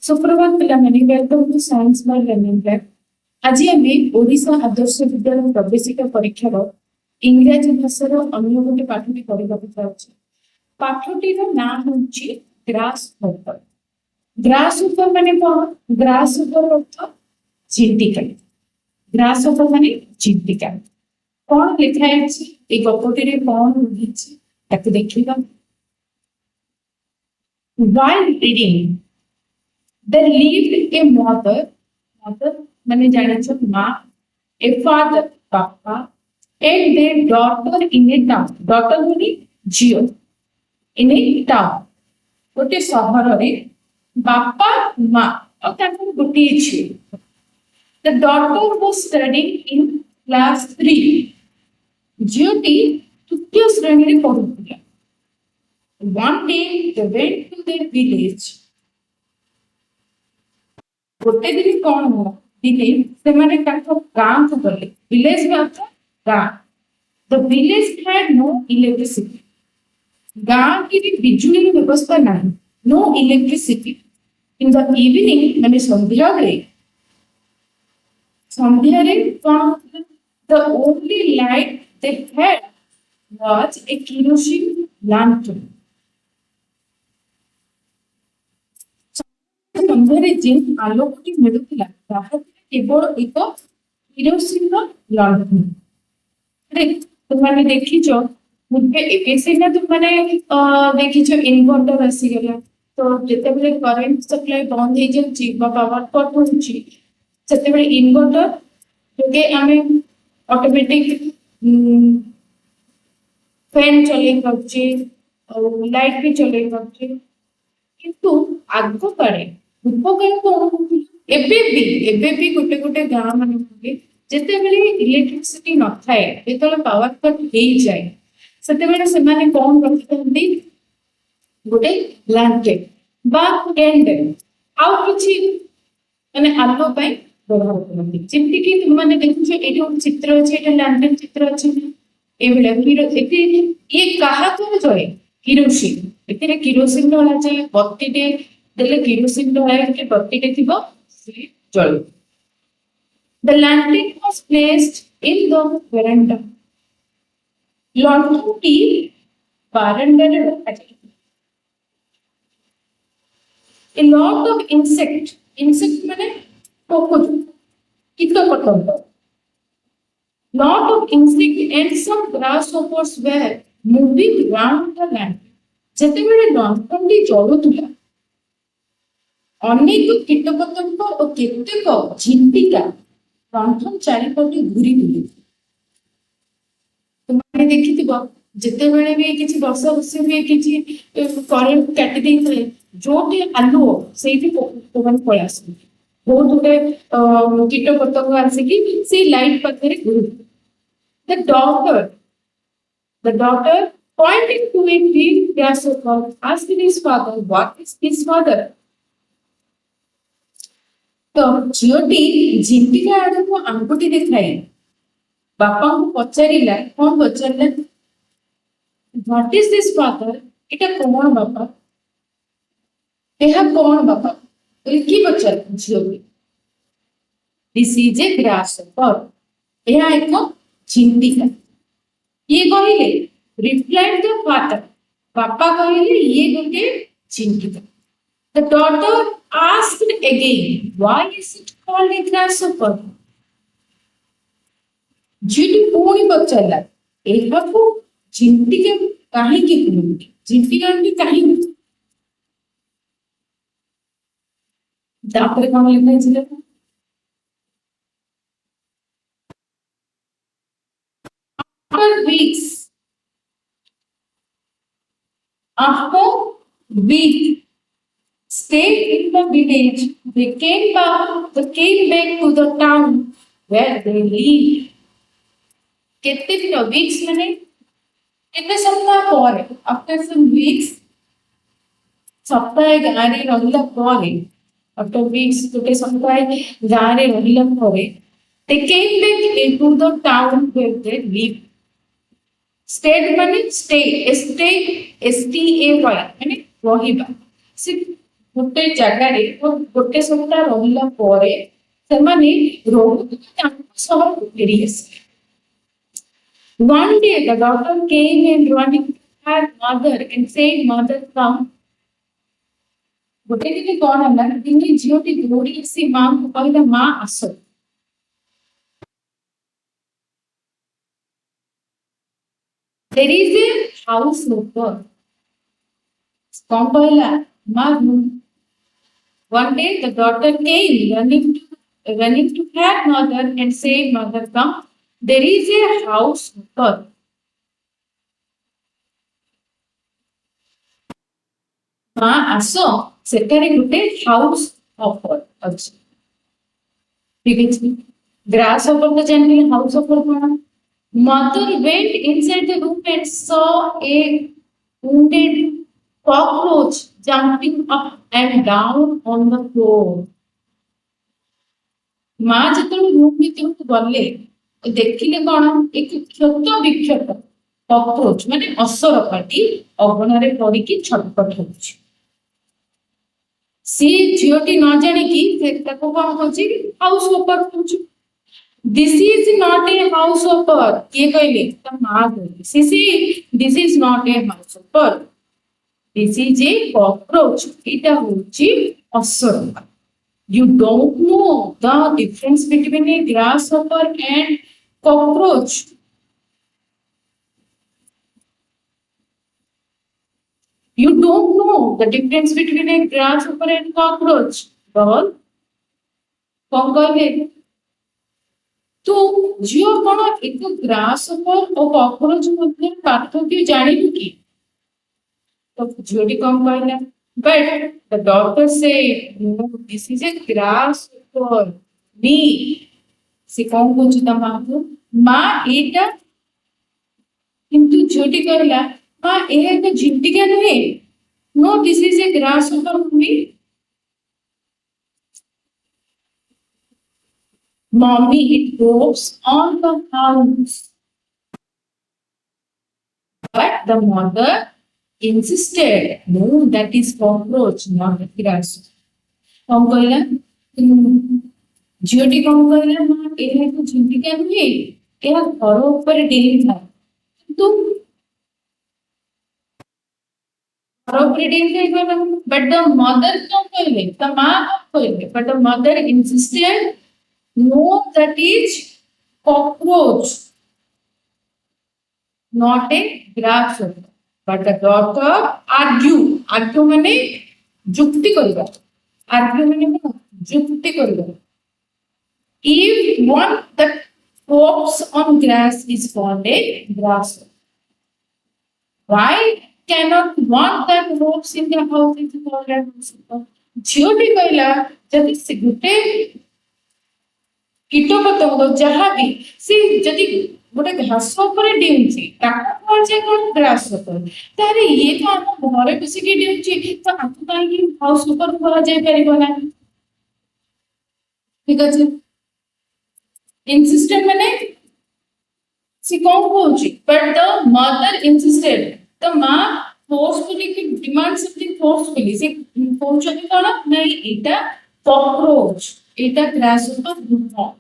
सुप्रभात पिलाମାନେ welcome to science by learning lab. आज आम ओडिशा आदर्श विद्यालय प्रवेशिका परीक्षार इंग्राजी भाषार अन्य गोटे पाठटी पढ़ा जाऊँ। पाठटीर ना हूँ ग्रास हॉपर। ग्रास हॉपर माने कौन? ग्रास हॉपर अर्थ झिंटिका। ग्रास हॉपर माने झिंटिका। कौन लिखा है ये गपटी कौन रही देखा। While reading, there lived a mother मैंने जाना माँ, a father पापा, and their daughter in a town. Daughter माने झियो in a town. गोटे सहर रे बापा माँ और ताको गोटे झियो. The daughter was studying in class 3. झियोटी तृतीय श्रेणी रे पढुथिला. One day they went to their village. गोटे दिन कौन हो दिले से माने ताको गांव को गले. विलेज में अर्थ गांव. The village had no electricity. गांव की भी बिजली की व्यवस्था नहीं. No electricity. In the evening माने संध्या रे कौन the only light they had was a kerosene lantern. संध्यारे जिन आलोकटी मिलुथिला ताहा केवल एक किरोसिन लंठन. तुमने देखिछो मुझे एकेसिना तुमने देखिछो इन्वर्टर आसी गला. तो जते बेले करंट सप्लाई बंद हे जाउची बा पावर कट होउची जते बेले इन्वर्टर जोके हमें ऑटोमेटिक फैन चले पाउची और लाइट भी चले पाउची. किंतु आगो कारे उपकार कौन एबे भी गोटे गोटे गाँव मान जिते बेले इलेक्ट्रिसिटी न थाए जो पावर कट हो जाए से माने कौन रखिथांती गोटे लैंपटेप बा कैंडल आउ किछि माने आलो पय व्यवहार करथि. जेमति कि तुम माने देखुछे एठी एक चित्र अछि एटा लैंपटेप चित्र अछि ए बेले फिर एति ये कहा को जळे किरोसिन एतिरे किरोसिन वाला जे बत्ती दे देले किरोसिन वाला के बत्ती के थिबो से जळे. The lantern was placed in the veranda. लंठनटी बारंडा रे रखाଯାଇଛି. A lot of insect माने पोको कीट पतंग. Lot of insect and some grasshoppers were moving around the lantern. जते बेले लंठनटी जळुथुला अनेक कीटपतंग और केतेक झिंटिका लंठन चारिपटे घूरी बुली. तुमने देखिथिबो जते बेले भी किछि वर्षा वर्षे भी किछि करंट काटि देइथले जोटी आलुओ सेठी पवन पळे आसु बहुत गुटे कीटपतंग आसी कि से लाइट पाखरे घूरी. The daughter pointing to a big grasshopper asked his father what is his father. तो झियोटी झिंटिका आड़ को आंगुठी देखाए बापा को पचारिला कौन पचारिला व्हाट इज दिस फादर एटा कौन बापा एहा कौन बापा की पचार झियोटी दिस इज ए ग्रासहॉपर एहा एक झिंटिका. ये कहिले रिप्लाइड द फादर बापा कहिले ये गोटे झिंटिका. The daughter asked again, why is it called a grasshopper? झिटी पूरी पचारला एहा को झिंटिका काहे की कहंती झिंटिका अंडी काहे तापर कोन लिखा छिले after weeks stayed in the village. They came back to the town where they lived. कितने दिन weeks माने कितने सप्ताह पर after some weeks सप्ताह गारे रहिला पर after weeks गोटे सप्ताह गारे रहिला पर they came back into the town where they lived. Stayed माने stay S T A Y माने रहिबा. गोटे जगार गोटे सप्ताह रहा सहर को फेरी आसे। One day the daughter came and running to her mother and said, "Mother, come." गोटे दिन कौन है दिने झीटी दौड़ी आसी माँ को कहला माँ आस। There is a house helper. कौन कहला माँ। One day the daughter came running to her mother and said, "Mother, come. There is a house helper." माँ आस सेठारे गोटे हाउस ऑफर अच्छी। ठीक है ग्रास ऑफर तो जानते हाउस ऑफर कौन। Mother went inside the room and saw a wounded cockroach jumping up and down on the floor. माँ जो रूम भीतर को गले देखिले कौन एक क्षत विक्षत कॉकरोच माने असरपाटी अगणारे पड़िकी छटपट होउछि। सी झीटी न जानिकी से ताको कौन कहछि हाउस ऑफर कहछि। This is not a house offer किए कहले त मां कहले सीसी this is not a house offer this is a cockroach इटा होछि असरपाटी। You don't know the difference between a grasshopper and cockroach. You don't know the difference between a grasshopper and cockroach. Well, कौन कहले तो जियो कौन एक grasshopper और cockroach मध्य पार्थक्य जानिबु की। तो झियोटी कौन कहला but the doctor said no this is a grasshopper me से कौन कहछि त मां को मां एटा किंतु झियोटी कहला मां ए एक झिंटिका नहे no this is a grasshopper me. Mommy, it goes on the house. But the mother insisted, no, that is cockroach, not a grasshopper. कौन कहला झियोटी कौन कहला मां एहा तो झिंटिका नुहे एहा घर ऊपर डेली था किंतु घर ऊपर डेली था कहला बट द मदर कौन कहले त मां कौन कहले but the mother insisted no that is cockroach not a grasshopper but the doctor argue माने जुक्ति करबा argue माने जुक्ति करबा if one that walks on grass is called a grasshopper why cannot one that walks in the house is called a grasshopper झियोटी कहला जदि से गुटे कीट पतंग जहाँ भी से जदि गोटे घास ऊपर डेउछि ताको कोन जे कोन ग्रास ऊपर तारे ये तो हम घरे बसी के डेउछि तो आकु काई कि हाउस ऊपर करा जाय परिबो ना। ठीक अछि इंसिस्टेंट माने सी कोन कहछि but the mother insisted the मां फोर्सफुली की डिमांड समथिंग फोर्सफुली से कहछि कोन नहीं एटा कॉकरोच एटा ग्रास ऊपर नुह।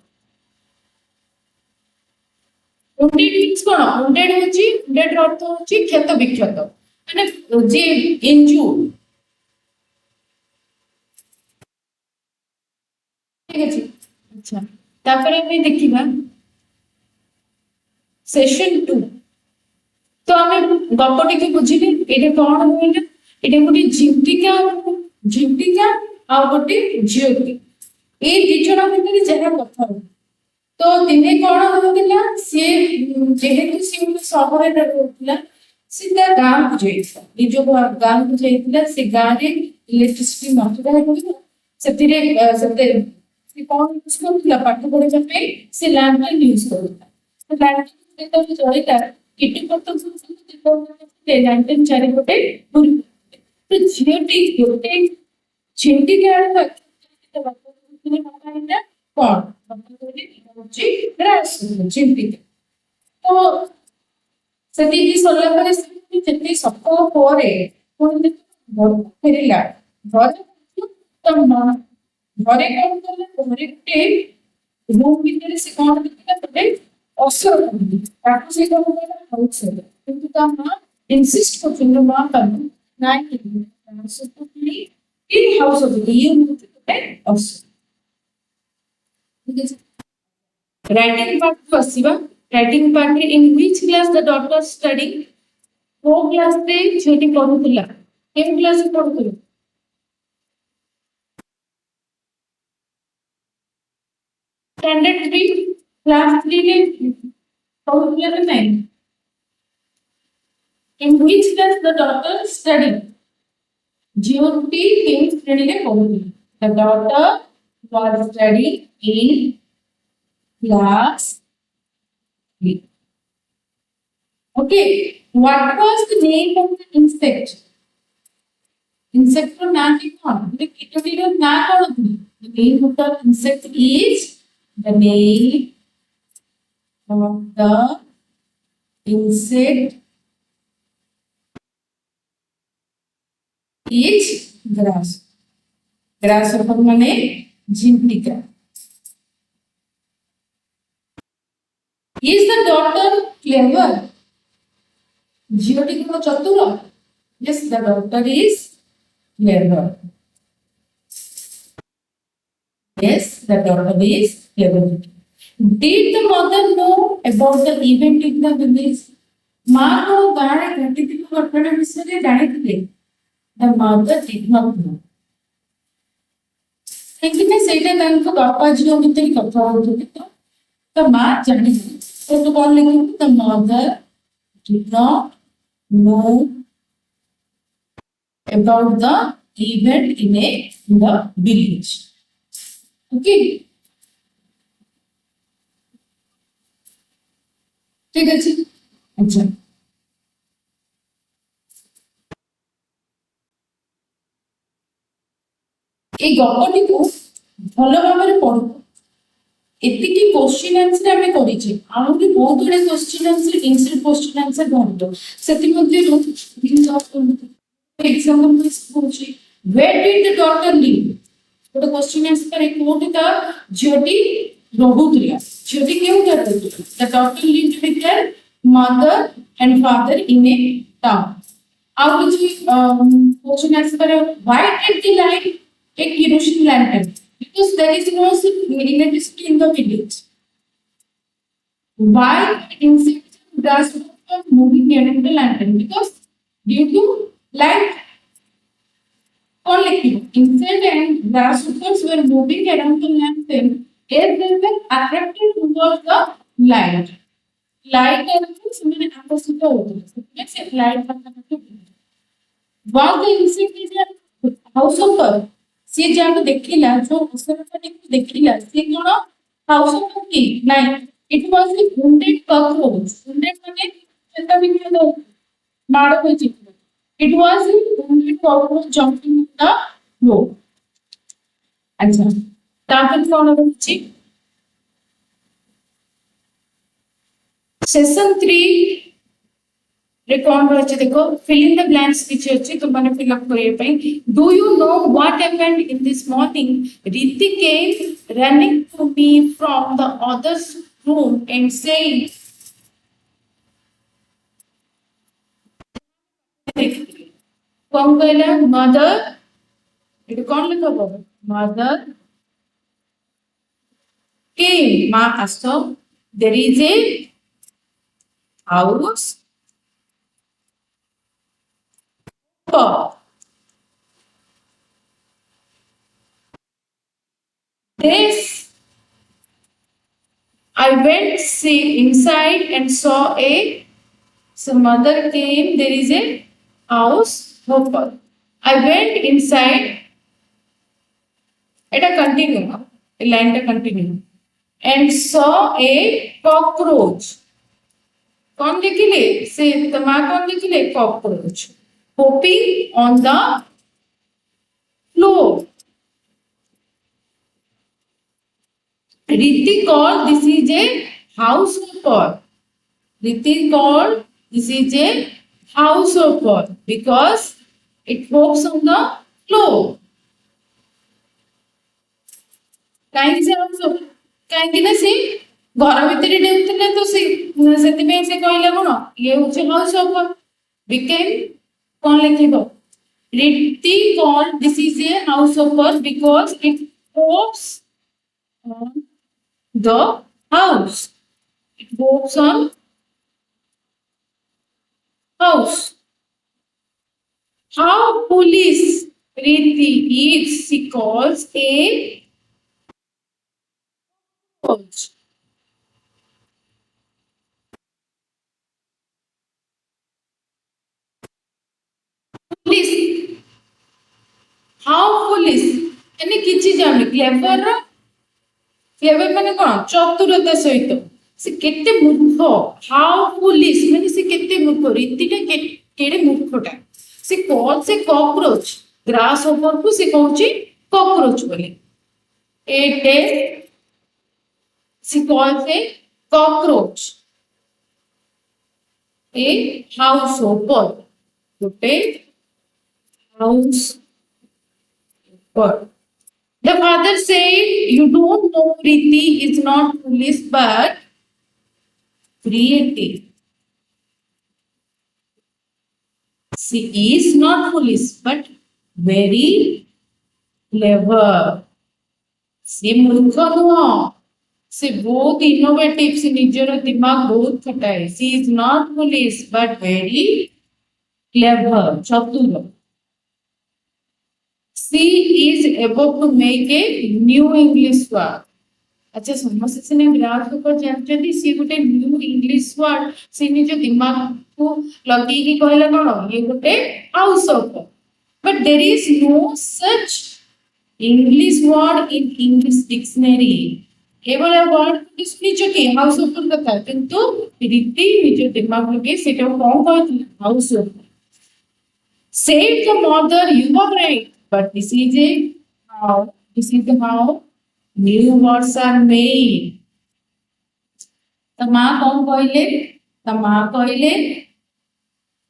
wounded means कोन wounded होछि wounded ର अर्थ होछि क्षत विक्षत माने जे इंज्यूर्ड। ठीक अछि अच्छा तापरे हम देखिबा सेशन 2 तो हमें गपटी के बुझिले एटे कोन होइला एटे गोटे झिंटिका आ गोटे झियोटी ए दी जण भितर जहा कथा हो तो दिने कौन होतिला से जेहेतु से सहर रे रहउतला सीधा गांव को जाइता निजो गांव को जाइतला से गांव रे इलेक्ट्रिसिटी नथिला होतिला सेतिरे सते से कौन यूज करथिला पाठ पढे जपे से लैंटर्न यूज करथिला तो लैंटर्न तो जळिता किटी पत्तन से ते लैंटर्न चारि गोटे बुरी तो झियोटी गोटे छिंटी के आड़ तो बात बताइना कौन ग्रास चिंतित तो सती की सरला पर जति सप्ताह परे पुणी घर फेरिला घर तो घरे कौन कले घरे गोटे रूम भीतर से कौन देखला गोटे असर करली ताको से कौन कला हाउस है किंतु ता मां इंसिस्ट करथिन मां कनु नाइ कि सो तो इन हाउस ऑफ ये होते गोटे असर ठीक है राइटिंग पार्ट को आसीबा writing part in which class the daughter study को क्लास रे छेटी पढुतिला केम क्लास रे पढुतिला स्टैंडर्ड 3 क्लास 3 रे पढुतिला ना नहीं in which class the daughter study जीओटी केम श्रेणी रे पढुतिला the daughter was studying in class 3 okay what was the name of the insect insect रो नाम की कौन the कीटोटी रो नाम कौन थी the name of the insect is the name of the insect is grass grasshopper माने झिंटिका is the daughter clever झियोटी को चतुर yes the daughter is clever yes the daughter is clever did the mother know about the event in the village मां को गाने घटित घटना विषय जानी थी the mother did not know लेकिन सेटा तांको बापा झियो भितर कथा होतो तो मां जानी तो कौन लिखियो the mother did not know about the event in the village okay ठीक है अच्छा ए गपटी को भलो भाबरे पढो एतिकी क्वेश्चन आंसर हमें करिछि आउरी बहुत गुडे question answer instant question answer भरतो सेति मध्ये रो एग्जांपल में पूछी where did the daughter live तो क्वेश्चन आंसर करे कोठी ता ज्योति रहुतरिया ज्योति केउ करतो the daughter lived with their mother and father in a town आउ जी क्वेश्चन आंसर करे why did the light a kerosene lantern because there is no electricity in the village. Why insects does not moving around the lantern? Because due to light. Only insect and grasshoppers were moving around the lantern as they were attracted towards the light. Light and something opposite होते हैं. Let's say light का was the insect is a householder. सी जाको देखिला जो उसरपटी को देखिला सी कोन house of की नाही it was a wounded cockroach wounded माने चेता भी नहीं दो मार होई छी it was a wounded cockroach jumping in the floor अच्छा तापर कोन होछि सेशन 3 रे कौन रहছে देखो fill in the blanks किछ अछि तो माने फिल अप करे पई do you know what happened in this morning Ritik came running to me from the other's room and saying कौन कहला mother it कौन लिखा होगा mother came मां आसो there is a house this I went inside and saw a so mother came there is a house hopper I went inside eta continue a line ta continue and saw a cockroach कौन देखिले से तमा कौन देखिले cockroach hopping on the floor. Ritik called this is a householder. Ritik called this is a householder because it hops on the floor. कहीं से house of कहीं ना से घर भितर डेउथिले तो से कहले कोन ये होचे हाउस ऑफ बिकेम कौन लिखिबो Ritti called this is a house of birds because it hops on the house. It hops on house. How foolish Ritti is, she calls a coach. Foolish. How foolish? यानी किछि जाने clever clever माने कोन चतुरता सहित से केते मूर्ख how foolish माने से केते मूर्ख रीतिटा केडे मूर्खटा से कॉल से कॉकरोच ग्रास ओवर को से कहूची कॉकरोच बोली एटे से कॉल से कॉकरोच ए हाउस ओवर गोटे house over. The father said, "You don't know Riti is not foolish but creative. She is not foolish but very clever. ସେ ମୂର୍ଖ ନୁହଁ ସେ ବହୁତ ଇନୋଭେଟିଭ ସେ ନିଜର ଦିମାଗ ବହୁତ ଖଟାଏ she is not foolish but very clever ଚତୁର she is able to make a new English word. अच्छा समस्त से ने ग्राफ ऊपर जानते सी गोटे न्यू इंग्लिश वर्ड से निज दिमाग को लगी की कहला कोन ये गोटे house of but there is no such English word in English dictionary केवल वर्ड को निज के हाउस ऑफ कथा किंतु रीति निज दिमाग लगे सेटा कोन कहत house of said the mother you are right but this is a how this is the how new words are made. तो माँ कौन कहले तो माँ कहले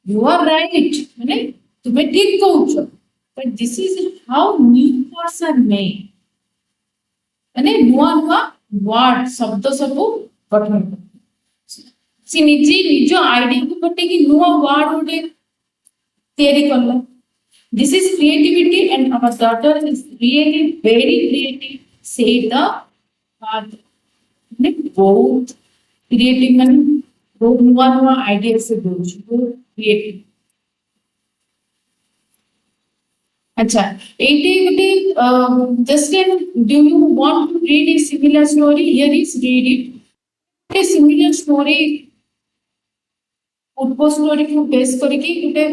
you are right माने तुम्हें ठीक कहउछ but this is how new words are made माने नुआ नुआ वर्ड शब्द सब गठन से निजे निज आईडी को पटे कि नुआ वर्ड ओडे तैयारी करला. This is creativity and our daughter is really very creative said the father. ने बहुत क्रिएटिव माने बहुत नुआ नुआ आइडिया से दोछ बहुत क्रिएटिव. अच्छा एटी गोटे just do you want to read a similar story here is read it a similar story पूर्व स्टोरी को बेस करके गोटे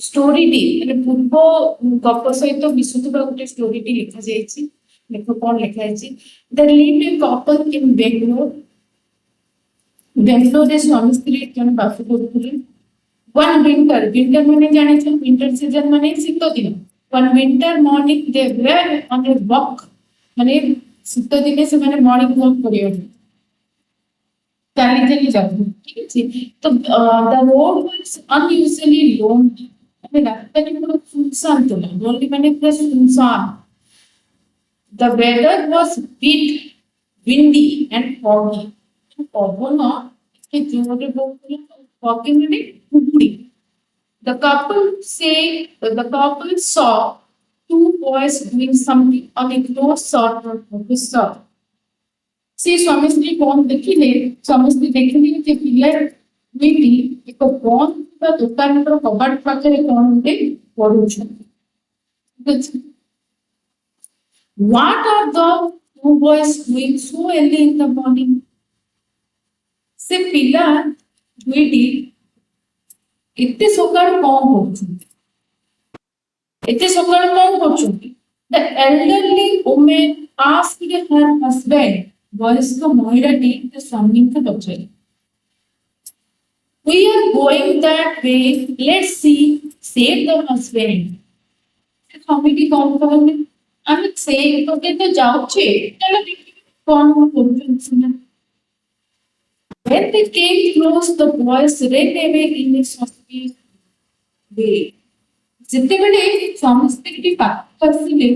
स्टोरी टी माने पूर्व गप सहित मिसुतबा गोटे स्टोरी टी लिखा जायछि देखो कोन लिखा जायछि the lived a couple in Bangalore रे स्वामी स्त्री जन बास करथुले वन विंटर माने जाने छ विंटर सीजन माने शीत दिन one winter morning they were on a walk माने शीत दिन से माने मॉर्निंग वॉक करियो चली चली जाऊ ठीक है तो the road was unusually lonely माने रास्ता की पूरा सुनसान तो लोनली माने पूरा सुनसान. The weather was bit windy and foggy. पवन इसके जोरे बोलते हैं foggy माने कुहुड़ी. The couple saw two boys doing something on a close sort of the store. से स्वामी स्त्री कौन देखिले स्वामी स्त्री देखिले जे पिला दुईटी एक बंद बा दुकान पर कबाट पाखरे कोन उठे पढुछन. What are the two boys doing so early in the morning? से पिला दुईटी एते सकाळ कोन होछन एते सकाळ कोन होछन. The elderly woman asked her husband वयस्क महिलाटी ते स्वामींका पचारे we are going that way let's see said the husband. स्वामीटी कौन कहले আমি সেই তোকে তো যাচ্ছে চলো দেখি কোন করছেন শুনে. When they came close the boys ran away in a suspicious way. ଯେତେବେଳେ ସ୍ୱାମୀ ସ୍ତ୍ରୀଟି ପାଖ ଆସିଲେ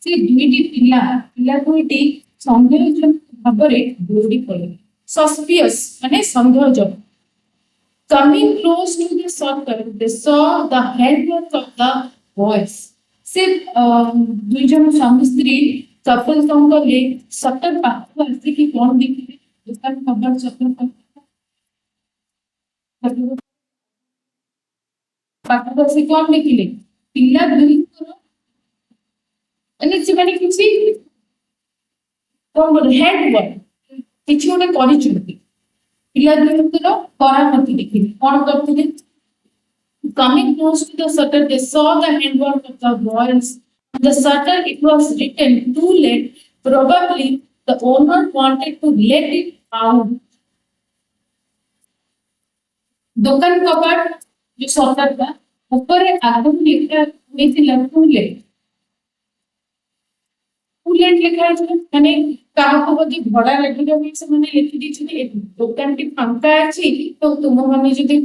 से दुईटी पिला पिला दुईटी संदेहजनक भाबरे दौड़ी पड़े सस्पियस माने संदेहजनक coming close to the circle they saw the handwork of the boys से दुई जन स्वामी स्त्री कपल कौन कले सटर पाखु आसिकी कौन देखिले दुकान कबर सटर पाखु आसी कौन देखिले पिला दुईकर अनि ସେମାନେ କିଛି କଣ ବୋଲେ ହେଡ ୱାର୍କ କିଛି ଗୋଟେ କରିଛନ୍ତି ପିଲା ଦୁଇଙ୍କର କରାମତି ଦେଖିଲେ କଣ କରିଥିଲେ coming close to the shutter they saw the handwork of the boys on the shutter it was written too late probably the owner wanted to let it out दुकान कबाट जो सटर था ऊपर आगम लिखा हुई too late लेट लिखा है माने काहाको बदी भड़ा लागिला भी से माने लिखि दिछि दुकान टी फांका अछि तो तुम माने जदि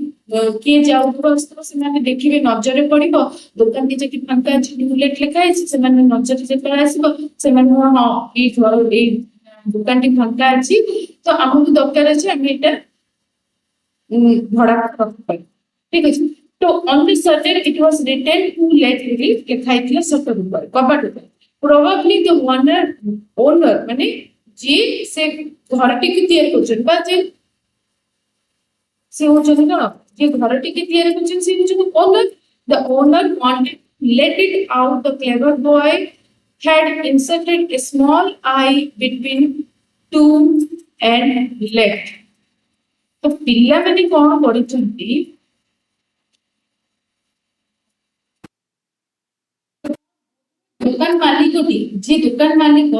के जाउ बस्तो से माने देखिबे नजर पड़िबो दुकान टी जति फांका अछि लेट लिखा है से माने नजर जे पर आसीबो से माने हां ए दुकान टी फांका अछि तो हमहु दरकार अछि हम एटा भड़ा रखबै ठीक अछि तो on the certain it was written to let लिखा है सटर ऊपर कबाट ऊपर probably the owner माने जे से घरटी के तैयार करछन बा जे से होछन ना जे घरटी के तैयार करछन से होछन owner the owner wanted to let it out the clever boy had inserted a small eye between two and left तो पिल्ला माने कोन करछंती दुकान मालिक जी दुकान मालिक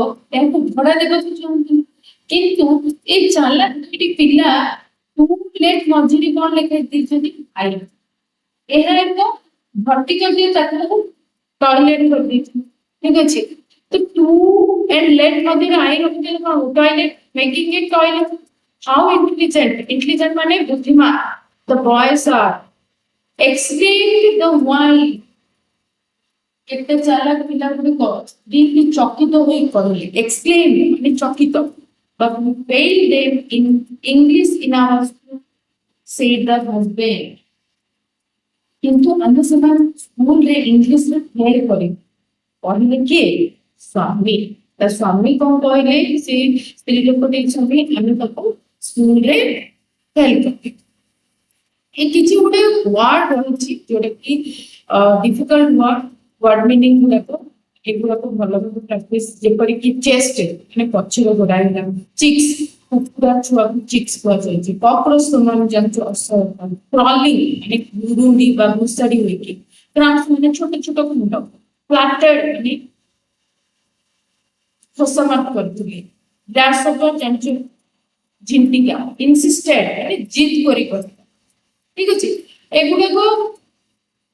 भड़ा देवा चाहती किंतु ए चाला दुईटी पिला टू लेट मझिरे कौन लिखाई आई एहा एक वर्टिकल जे ताको टॉयलेट कर दी ठीक अछि तो टू एंड लेट मझिरे आई रखते कौन toilet making it toilet how intelligent माने बुद्धिमान the boys are explain the why केते चालाक पिला गुड़िक डीपली चकित होई करले एक्सप्लेन माने चकित but we failed them in English in our school said the husband किंतु अन्य समान स्कूल रे इंग्लिश रे फेल करे पढ़ले के स्वामी त स्वामी कोन कहले से स्त्री लोक दे छबी हम तको स्कूल रे फेल करे ए किछि गुटे वर्ड होछि जोडे की डिफिकल्ट वर्ड मीनिंग गुड़ाक एगुड़ा भल भाव प्राक्टिस जेपरी कि चेस्ट माने पछर गोड़ा चिक्स कुकुड़ा छुआ चिक्स कुआ जाय कॉकरोच तुम जानचो क्रॉलिंग माने गुरुंडी बा मुसड़ी होई कि क्राम्स माने छोटे छोटे मुंड फ्लैटेड माने फसमत करथुले दैट्स अबाउट जानचो झिंटिका इंसिस्टेड माने जिद करी कर ठीक अछि एगुड़ा को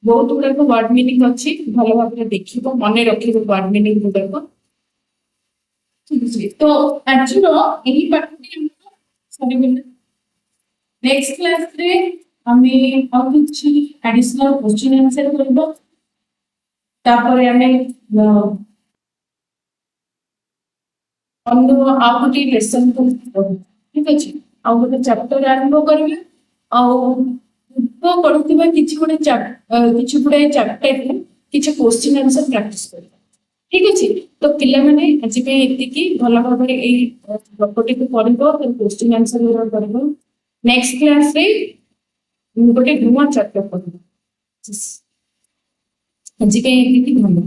बहुत गुड़ा वर्ड मीनिंग अच्छी भल भाव देखिबो मन रखिबो वर्ड मीनिंग गुड़ा ठीक अछि तो आज रो एही पाठटी सरी बिना नेक्स्ट क्लास रे हमें और कुछ एडिशनल क्वेश्चन आंसर करबो तापर हमें अन्य आउटी लेसन को ठीक अछि आ गोटे चैप्टर आरंभ करबे आ तो पढुथिबा किछि गुडे चैप्टर किछि क्वेश्चन आंसर प्रैक्टिस कर ठीक अछि तो पिला माने आज पे एति की भलो भाबरे एई टॉपिक को पढिबो तो क्वेश्चन आंसर लेर करबो नेक्स्ट क्लास रे गोटे नुवा चैप्टर पढिबो आज पे एति की भलो